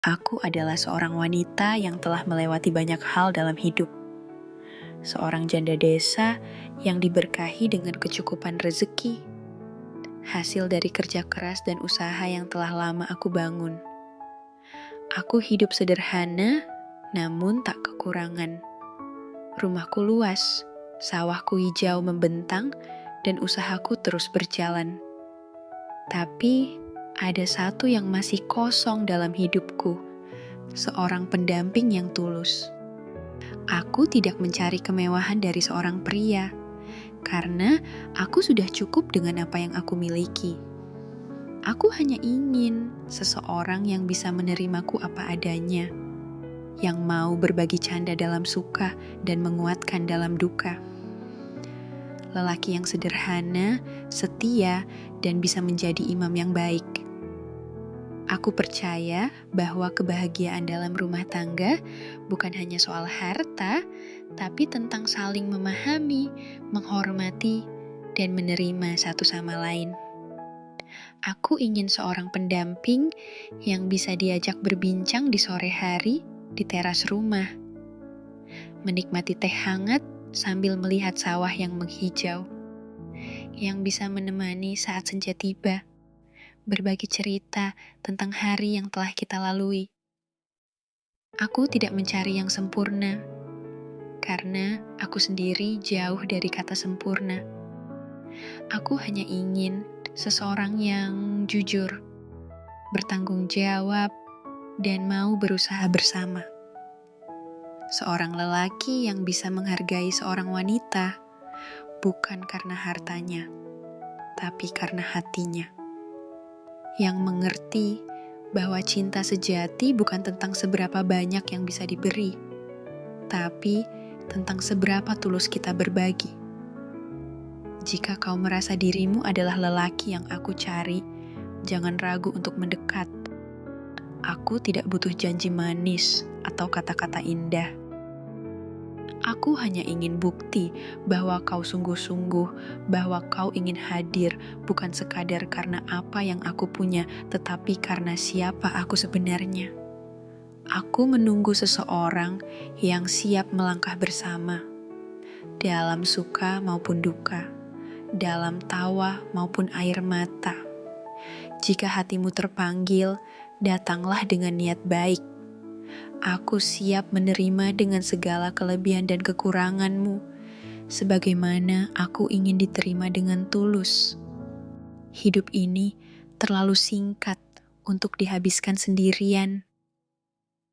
Aku adalah seorang wanita yang telah melewati banyak hal dalam hidup. Seorang janda desa yang diberkahi dengan kecukupan rezeki, hasil dari kerja keras dan usaha yang telah lama aku bangun. Aku hidup sederhana, namun tak kekurangan. Rumahku luas, sawahku hijau membentang, dan usahaku terus berjalan. Tapi ada satu yang masih kosong dalam hidupku, seorang pendamping yang tulus. Aku tidak mencari kemewahan dari seorang pria, karena aku sudah cukup dengan apa yang aku miliki. Aku hanya ingin seseorang yang bisa menerimaku apa adanya, yang mau berbagi canda dalam suka dan menguatkan dalam duka. Lelaki yang sederhana, setia, dan bisa menjadi imam yang baik. Aku percaya bahwa kebahagiaan dalam rumah tangga bukan hanya soal harta, tapi tentang saling memahami, menghormati, dan menerima satu sama lain. Aku ingin seorang pendamping yang bisa diajak berbincang di sore hari di teras rumah, menikmati teh hangat sambil melihat sawah yang menghijau, yang bisa menemani saat senja tiba, berbagi cerita tentang hari yang telah kita lalui. Aku tidak mencari yang sempurna, karena aku sendiri jauh dari kata sempurna. Aku hanya ingin seseorang yang jujur, bertanggung jawab, dan mau berusaha bersama. Seorang lelaki yang bisa menghargai seorang wanita, bukan karena hartanya, tapi karena hatinya. Yang mengerti bahwa cinta sejati bukan tentang seberapa banyak yang bisa diberi, tapi tentang seberapa tulus kita berbagi. Jika kau merasa dirimu adalah lelaki yang aku cari, jangan ragu untuk mendekat. Aku tidak butuh janji manis atau kata-kata indah. Aku hanya ingin bukti bahwa kau sungguh-sungguh, bahwa kau ingin hadir bukan sekadar karena apa yang aku punya, tetapi karena siapa aku sebenarnya. Aku menunggu seseorang yang siap melangkah bersama, dalam suka maupun duka, dalam tawa maupun air mata. Jika hatimu terpanggil, datanglah dengan niat baik. Aku siap menerima dengan segala kelebihan dan kekuranganmu, sebagaimana aku ingin diterima dengan tulus. Hidup ini terlalu singkat untuk dihabiskan sendirian.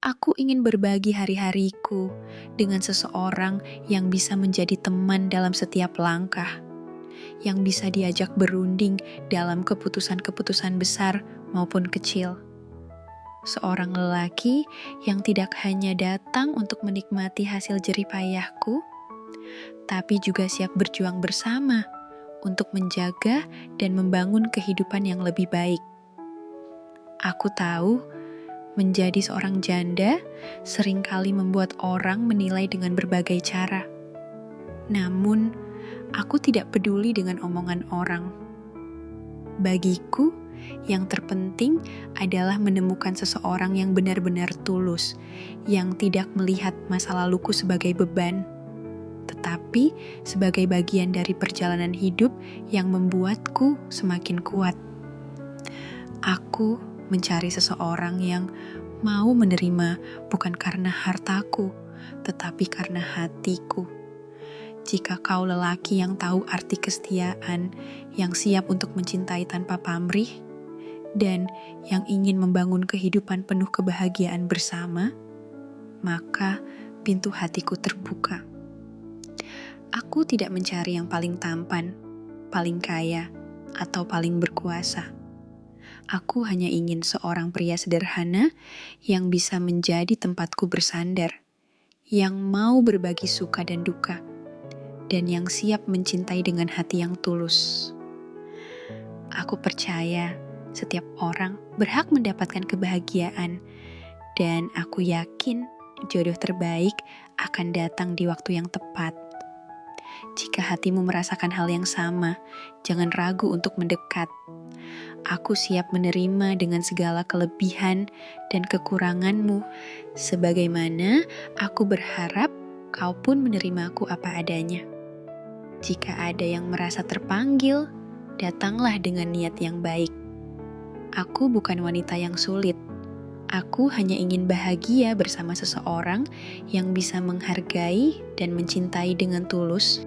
Aku ingin berbagi hari-hariku dengan seseorang yang bisa menjadi teman dalam setiap langkah, yang bisa diajak berunding dalam keputusan-keputusan besar maupun kecil. Seorang lelaki yang tidak hanya datang untuk menikmati hasil jerih payahku, tapi juga siap berjuang bersama untuk menjaga dan membangun kehidupan yang lebih baik. Aku tahu, menjadi seorang janda seringkali membuat orang menilai dengan berbagai cara. Namun, aku tidak peduli dengan omongan orang. Bagiku, yang terpenting adalah menemukan seseorang yang benar-benar tulus, yang tidak melihat masa laluku sebagai beban, tetapi sebagai bagian dari perjalanan hidup yang membuatku semakin kuat. Aku mencari seseorang yang mau menerima bukan karena hartaku, tetapi karena hatiku. Jika kau lelaki yang tahu arti kesetiaan, yang siap untuk mencintai tanpa pamrih, dan yang ingin membangun kehidupan penuh kebahagiaan bersama, maka pintu hatiku terbuka. Aku tidak mencari yang paling tampan, paling kaya, atau paling berkuasa. Aku hanya ingin seorang pria sederhana yang bisa menjadi tempatku bersandar, yang mau berbagi suka dan duka, dan yang siap mencintai dengan hati yang tulus. Aku percaya setiap orang berhak mendapatkan kebahagiaan, dan aku yakin jodoh terbaik akan datang di waktu yang tepat. Jika hatimu merasakan hal yang sama, jangan ragu untuk mendekat. Aku siap menerima dengan segala kelebihan dan kekuranganmu, sebagaimana aku berharap kau pun menerimaku apa adanya. Jika ada yang merasa terpanggil, datanglah dengan niat yang baik. Aku bukan wanita yang sulit. Aku hanya ingin bahagia bersama seseorang yang bisa menghargai dan mencintai dengan tulus.